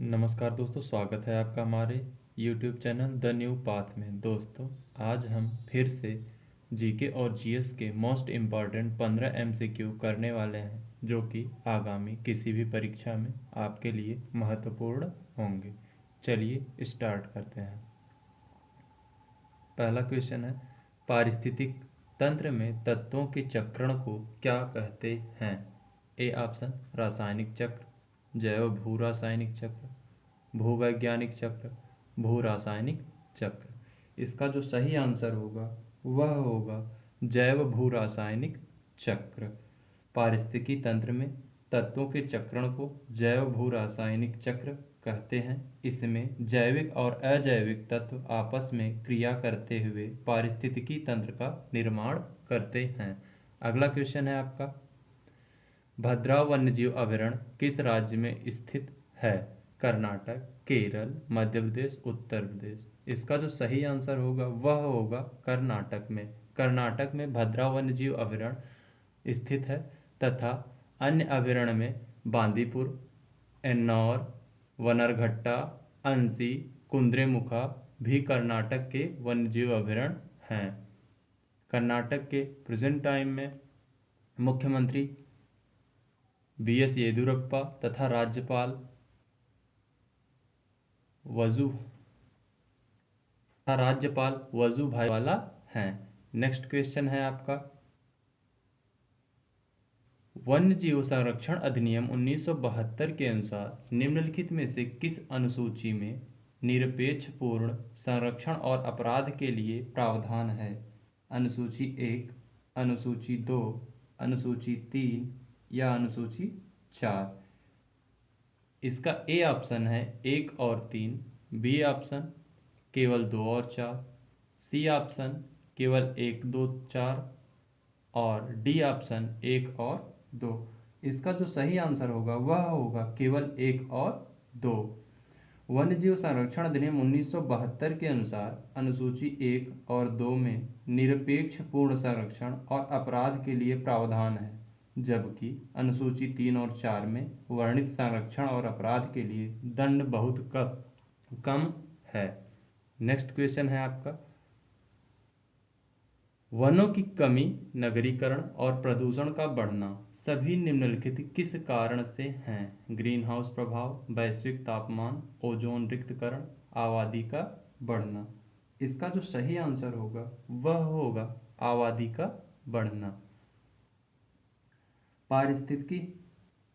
नमस्कार दोस्तों, स्वागत है आपका हमारे YouTube channel the new path में। दोस्तों, आज हम फिर से जीके और जीएस के मोस्ट इम्पॉर्टेंट 15 एमसीक्यू करने वाले हैं, जो कि आगामी किसी भी परीक्षा में आपके लिए महत्वपूर्ण होंगे। चलिए स्टार्ट करते हैं। पहला क्वेश्चन है, पारिस्थितिक तंत्र में तत्वों के चक्रण को क्या कहते हैं? ए ऑप्शन रासायनिक चक्र, जैव भू रासायनिक चक्र, भूवैज्ञानिक चक्र, भू रासायनिक चक्र। इसका जो सही आंसर होगा वह होगा जैव भू रासायनिक चक्र। पारिस्थितिकी तंत्र में तत्वों के चक्रण को जैव भू रासायनिक चक्र कहते हैं। इसमें जैविक और अजैविक तत्व आपस में क्रिया करते हुए पारिस्थितिकी तंत्र का निर्माण करते हैं। अगला क्वेश्चन है आपका, भद्रा वन्यजीव अभयारण्य किस राज्य में स्थित है? कर्नाटक, केरल, मध्य प्रदेश, उत्तर प्रदेश। इसका जो सही आंसर होगा वह होगा कर्नाटक में। कर्नाटक में भद्रा वन्यजीव अभयारण्य स्थित है तथा अन्य अभयारण्य में बांदीपुर, एन्नौर, वनरघट्टा, अंसी, कुद्रेमुखा भी कर्नाटक के वन्यजीव अभयारण्य हैं। कर्नाटक के प्रेजेंट टाइम में मुख्यमंत्री बीएस येदियुरप्पा तथा राज्यपाल वजुभाई वाला हैं। नेक्स्ट क्वेश्चन है आपका, वन्य जीव संरक्षण अधिनियम 1972 के अनुसार निम्नलिखित में से किस अनुसूची में निरपेक्ष पूर्ण संरक्षण और अपराध के लिए प्रावधान है? अनुसूची 1, अनुसूची 2, अनुसूची 3 या अनुसूची 4? इसका ए ऑप्शन है 1 और 3, बी ऑप्शन केवल 2 और 4, सी ऑप्शन केवल 1, 2, 4 और डी ऑप्शन 1 और 2। इसका जो सही आंसर होगा वह होगा केवल 1 और 2। वन्यजीव संरक्षण अधिनियम 1972 के अनुसार अनुसूची 1 और 2 में निरपेक्ष पूर्ण संरक्षण और अपराध के लिए प्रावधान है, जबकि अनुसूची 3 और 4 में वर्णित संरक्षण और अपराध के लिए दंड बहुत कम है। नेक्स्ट क्वेश्चन है आपका, वनों की कमी, नगरीकरण और प्रदूषण का बढ़ना सभी निम्नलिखित किस कारण से हैं? ग्रीन हाउस प्रभाव, वैश्विक तापमान, ओजोन रिक्तकरण, आबादी का बढ़ना। इसका जो सही आंसर होगा वह होगा आबादी का बढ़ना। पारिस्थितिकी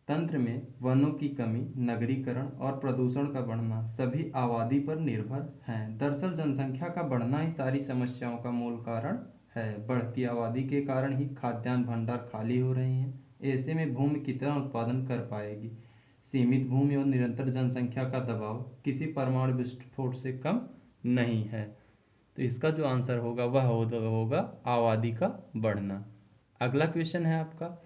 तंत्र में वनों की कमी, नगरीकरण और प्रदूषण का बढ़ना सभी आबादी पर निर्भर हैं। दरअसल जनसंख्या का बढ़ना ही सारी समस्याओं का मूल कारण है। बढ़ती आबादी के कारण ही खाद्यान्न भंडार खाली हो रहे हैं। ऐसे में भूमि कितना उत्पादन कर पाएगी? सीमित भूमि और निरंतर जनसंख्या का दबाव किसी परमाणु विस्फोट से कम नहीं है। तो इसका जो आंसर होगा वह होगा आबादी का बढ़ना। अगला क्वेश्चन है आपका,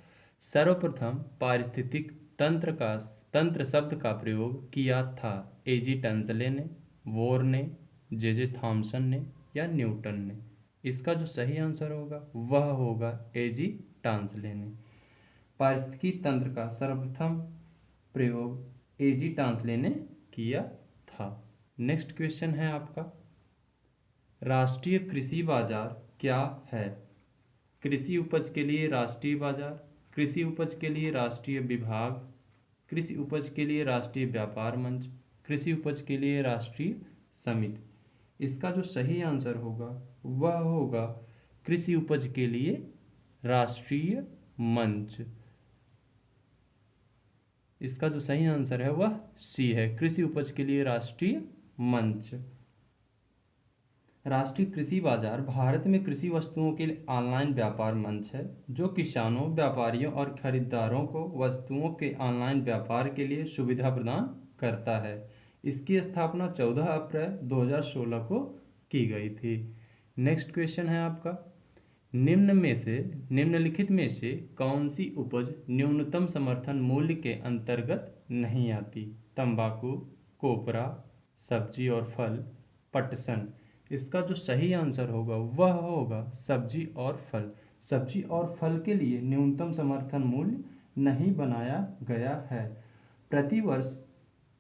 सर्वप्रथम पारिस्थितिक तंत्र शब्द का प्रयोग किया था? एजी टंसले ने, वोर ने, जे थॉमसन ने या न्यूटन ने? इसका जो सही आंसर होगा वह होगा एजी टंसले ने। पारिस्थितिकी तंत्र का सर्वप्रथम प्रयोग एजी टंसले ने किया था। नेक्स्ट क्वेश्चन है आपका, राष्ट्रीय कृषि बाजार क्या है? कृषि उपज के लिए राष्ट्रीय बाजार, कृषि उपज के लिए राष्ट्रीय विभाग, कृषि उपज के लिए राष्ट्रीय व्यापार मंच, कृषि उपज के लिए राष्ट्रीय समिति। इसका जो सही आंसर होगा वह होगा कृषि उपज के लिए राष्ट्रीय मंच। इसका जो सही आंसर है वह सी है, कृषि उपज के लिए राष्ट्रीय मंच। राष्ट्रीय कृषि बाजार भारत में कृषि वस्तुओं के लिए ऑनलाइन व्यापार मंच है, जो किसानों, व्यापारियों और खरीदारों को वस्तुओं के ऑनलाइन व्यापार के लिए सुविधा प्रदान करता है। इसकी स्थापना 14 अप्रैल 2016 को की गई थी। नेक्स्ट क्वेश्चन है आपका, निम्नलिखित में से कौन सी उपज न्यूनतम समर्थन मूल्य के अंतर्गत नहीं आती? तंबाकू, कोपरा, सब्जी और फल, पटसन। इसका जो सही आंसर होगा वह होगा सब्जी और फल। सब्जी और फल के लिए न्यूनतम समर्थन मूल्य नहीं बनाया गया है। प्रतिवर्ष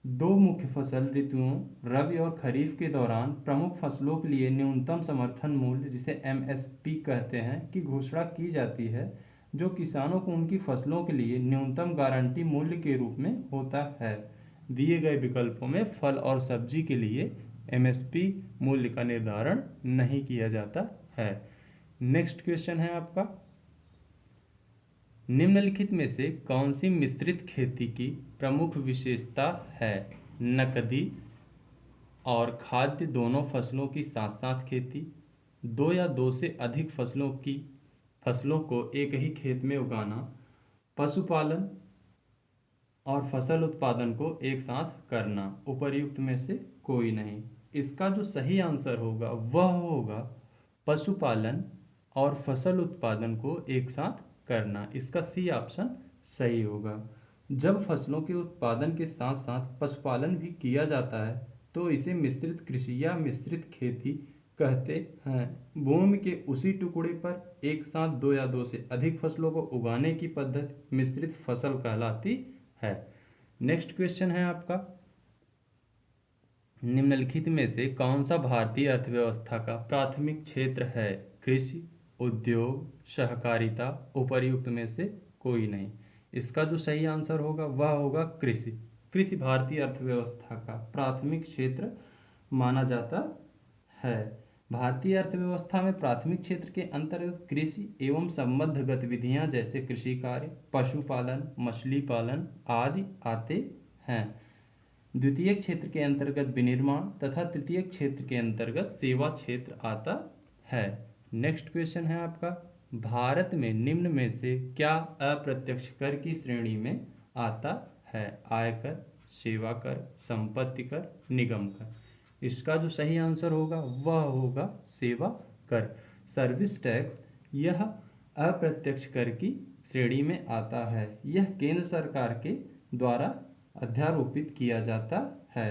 दो मुख्य फसल ऋतुओं रबी और खरीफ के दौरान प्रमुख फसलों के लिए न्यूनतम समर्थन मूल्य, जिसे एमएसपी कहते हैं, की घोषणा की जाती है, जो किसानों को उनकी फसलों के लिए न्यूनतम गारंटी मूल्य के रूप में होता है। दिए गए विकल्पों में फल और सब्जी के लिए एमएसपी मूल्य का निर्धारण नहीं किया जाता है। नेक्स्ट क्वेश्चन है आपका, निम्नलिखित में से कौन सी मिश्रित खेती की प्रमुख विशेषता है? नकदी और खाद्य दोनों फसलों की साथ साथ खेती, दो या दो से अधिक फसलों को एक ही खेत में उगाना, पशुपालन और फसल उत्पादन को एक साथ करना। उपर्युक्त में से कोई नहीं। इसका जो सही आंसर होगा वह होगा पशुपालन और फसल उत्पादन को एक साथ करना। इसका सी ऑप्शन सही होगा। जब फसलों के उत्पादन के साथ साथ पशुपालन भी किया जाता है तो इसे मिश्रित कृषि या मिश्रित खेती कहते हैं। भूमि के उसी टुकड़े पर एक साथ दो या दो से अधिक फसलों को उगाने की पद्धति मिश्रित फसल कहलाती है। नेक्स्ट क्वेश्चन है आपका, निम्नलिखित में से कौन सा भारतीय अर्थव्यवस्था का प्राथमिक क्षेत्र है? कृषि, उद्योग, सहकारिता। उपर्युक्त में से कोई नहीं। इसका जो सही आंसर होगा वह होगा कृषि। कृषि भारतीय अर्थव्यवस्था का प्राथमिक क्षेत्र माना जाता है। भारतीय अर्थव्यवस्था में प्राथमिक क्षेत्र के अंतर्गत कृषि एवं संबद्ध गतिविधियां जैसे कृषि कार्य, पशुपालन, मछली पालन आदि आते हैं। द्वितीय क्षेत्र के अंतर्गत विनिर्माण तथा तृतीय क्षेत्र के अंतर्गत सेवा क्षेत्र आता है। नेक्स्ट क्वेश्चन है आपका, भारत में निम्न में से क्या अप्रत्यक्ष कर की श्रेणी में आता है? आयकर, सेवा कर, संपत्ति कर, निगम कर। इसका जो सही आंसर होगा वह होगा सेवा कर। सर्विस टैक्स यह अप्रत्यक्ष कर की श्रेणी में आता है। यह केंद्र सरकार के द्वारा अध्यारोपित किया जाता है।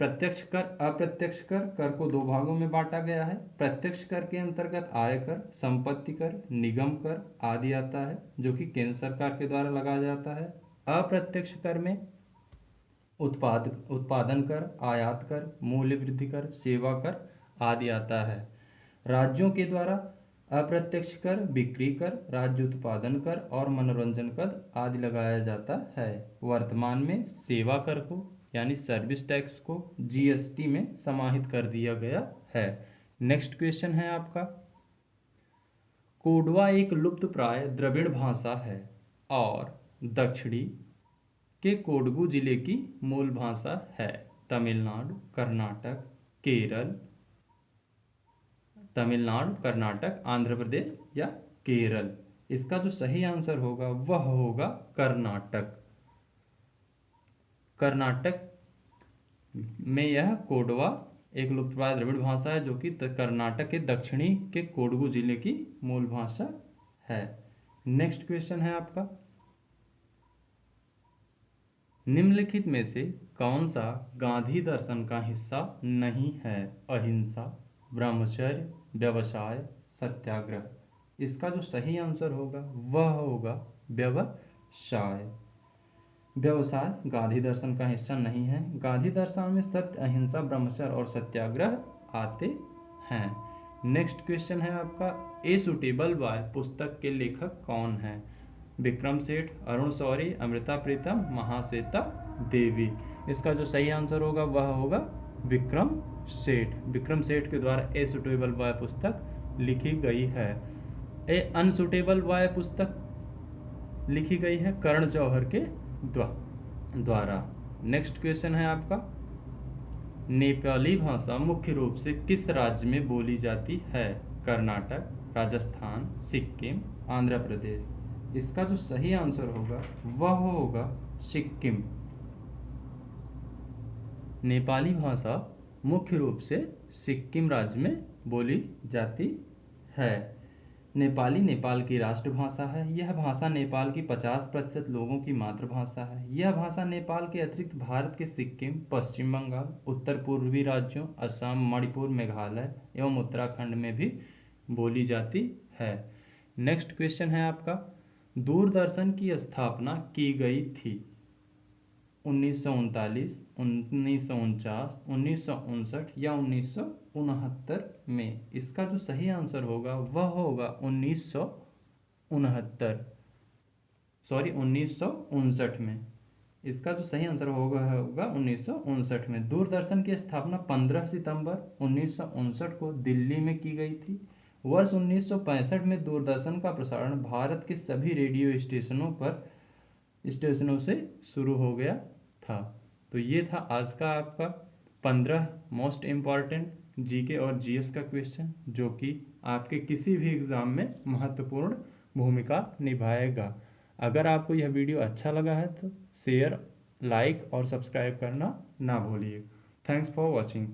प्रत्यक्ष कर, अप्रत्यक्ष कर, कर को दो भागों में बांटा गया है। प्रत्यक्ष कर के अंतर्गत आयकर, संपत्ति कर, निगम कर आदि आता है, जो कि केंद्र सरकार के द्वारा लगाया जाता है। अप्रत्यक्ष कर में उत्पादन कर, आयात कर, मूल्य वृद्धि कर, सेवा कर आदि आता है। राज्यों के द्वारा अप्रत्यक्ष कर, बिक्री कर, राज्य उत्पादन कर और मनोरंजन कर आदि लगाया जाता है। वर्तमान में सेवा कर को यानी सर्विस टैक्स को जीएसटी में समाहित कर दिया गया है। नेक्स्ट क्वेश्चन है आपका, कोडवा एक लुप्तप्राय द्रविड़ भाषा है और दक्षिणी के कोडगु जिले की मूल भाषा है। तमिलनाडु, कर्नाटक, केरल, तमिलनाडु, कर्नाटक, आंध्र प्रदेश या केरल। इसका जो सही आंसर होगा वह होगा कर्नाटक। कर्नाटक में यह कोडवा एक लुप्तप्राय द्रविड़ भाषा है, जो कि कर्नाटक के दक्षिणी के कोडगु जिले की मूल भाषा है। नेक्स्ट क्वेश्चन है आपका, निम्नलिखित में से कौन सा गांधी दर्शन का हिस्सा नहीं है? अहिंसा, ब्रह्मचर्य, व्यवसाय, सत्याग्रह। इसका जो सही आंसर होगा वह होगा व्यवसाय। व्यवसाय गांधी दर्शन का हिस्सा नहीं है। गांधी दर्शन में सत्य, अहिंसा, ब्रह्मचर्य और सत्याग्रह आते हैं। नेक्स्ट क्वेश्चन है आपका, ए सुटेबल बाय पुस्तक के लेखक कौन है? विक्रम सेठ, अरुण शौरी, अमृता प्रीतम, महाश्वेता देवी। इसका जो सही आंसर होगा वह होगा विक्रम सेठ। विक्रम सेठ के द्वारा ए सुटेबल बॉय पुस्तक लिखी गई है। ए अनसुटेबल बॉय पुस्तक लिखी गई है करण जौहर के द्वारा। नेक्स्ट क्वेश्चन है आपका, नेपाली भाषा मुख्य रूप से किस राज्य में बोली जाती है? कर्नाटक, राजस्थान, सिक्किम, आंध्र प्रदेश। इसका जो सही आंसर होगा वह होगा सिक्किम। नेपाली भाषा मुख्य रूप से सिक्किम राज्य में बोली जाती है। नेपाली नेपाल की राष्ट्रभाषा है। यह भाषा नेपाल की 50% लोगों की मातृभाषा है। यह भाषा नेपाल के अतिरिक्त भारत के सिक्किम, पश्चिम बंगाल, उत्तर पूर्वी राज्यों असम, मणिपुर, मेघालय एवं उत्तराखंड में भी बोली जाती है। नेक्स्ट क्वेश्चन है आपका, दूरदर्शन की स्थापना की गई थी? 1939, 1949, 1959 या 1969 में? इसका जो सही आंसर होगा वह होगा 1969, सॉरी 1959 में। इसका जो सही आंसर होगा 1959 में। दूरदर्शन की स्थापना 15 सितंबर 1959 को दिल्ली में की गई थी। वर्ष 1965 में दूरदर्शन का प्रसारण भारत के सभी रेडियो स्टेशनों से शुरू हो गया था। तो ये था आज का आपका 15 मोस्ट इम्पॉर्टेंट जीके और जीएस का क्वेश्चन, जो कि आपके किसी भी एग्ज़ाम में महत्वपूर्ण भूमिका निभाएगा। अगर आपको यह वीडियो अच्छा लगा है तो शेयर, लाइक और सब्सक्राइब करना ना भूलिए। Thanks for watching.